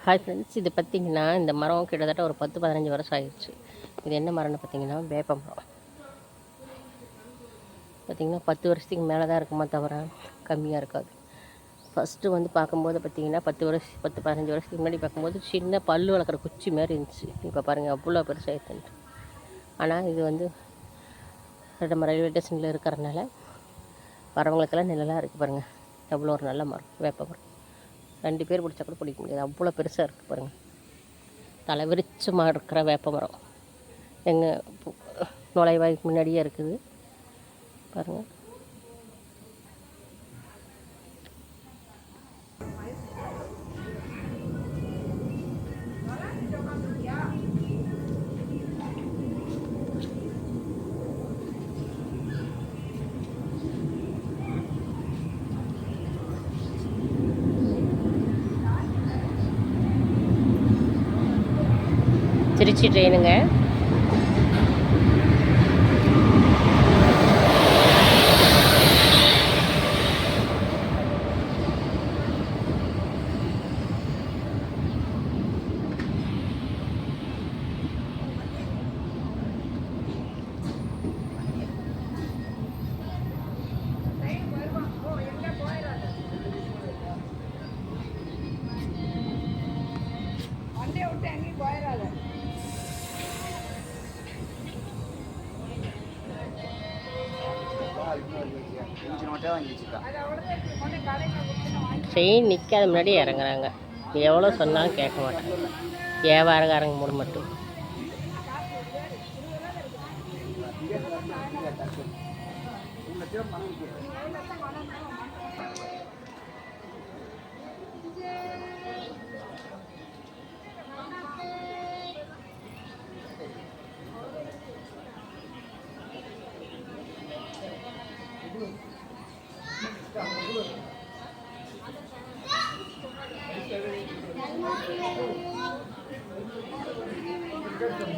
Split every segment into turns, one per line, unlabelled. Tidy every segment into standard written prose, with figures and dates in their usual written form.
Hi friends, இது பார்த்திங்கன்னா இந்த மரம் கிட்டத்தட்ட ஒரு 10-15 வருஷம் ஆயிடுச்சு. இது என்ன மரம்னு பார்த்திங்கன்னா வேப்ப மரம். பார்த்திங்கன்னா 10 வருஷத்துக்கு மேலே தான் இருக்குமா தவிர கம்மியாக இருக்காது. ஃபஸ்ட்டு வந்து பார்க்கும்போது பார்த்திங்கன்னா 10-15 வருஷத்துக்கு முன்னாடி பார்க்கும்போது சின்ன பல் வளர்க்குற குச்சி மாதிரி இருந்துச்சு. இப்போ பாருங்கள் அவ்வளோ பெருசாகிடுச்சு. ஆனால் இது வந்து நம்ம ரயில்வே ஸ்டேஷனில் இருக்கிறதுனால வரவங்களுக்கெல்லாம் நிழலாக இருக்குது. பாருங்கள் எவ்வளோ ஒரு நல்ல மரம், வேப்ப மரம். 2 பேர் பிடிச்சா கூட பிடிக்க முடியாது, அவ்வளோ பெருசாக இருக்குது பாருங்கள். தலை விரிச்சமாக இருக்கிற வேப்ப மரம் எங்கள் நுழைவாய்க்கு முன்னாடியே இருக்குது பாருங்கள். திருச்சி ட்ரெயினுங்க. ட்ரெயின் நிற்காத முன்னாடி இறங்குறாங்க. எவ்வளோ சொன்னாலும் கேட்க மாட்டாங்க. வியாபாரக்காரங்க மூட மட்டும்.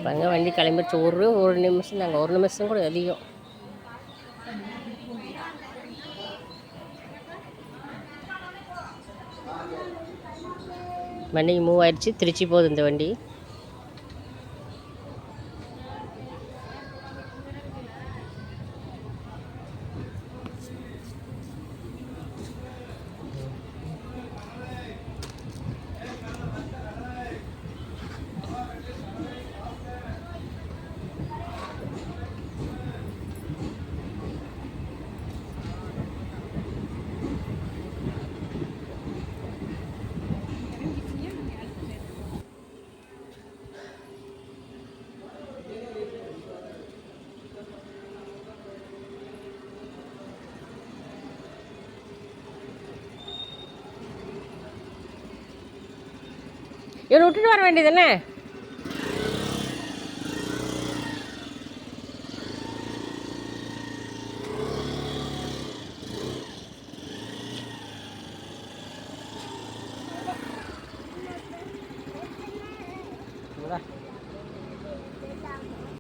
பாருங்க வண்டி கிளம்பிடுச்சு. ஒரு நிமிஷம் நாங்கள், ஒரு நிமிஷம் கூட அதிகம். வண்டி மூவ் ஆயிடுச்சு. திருச்சி போகுது இந்த வண்டி. இவனை விட்டுட்டு வர வேண்டியது தானே. Udah.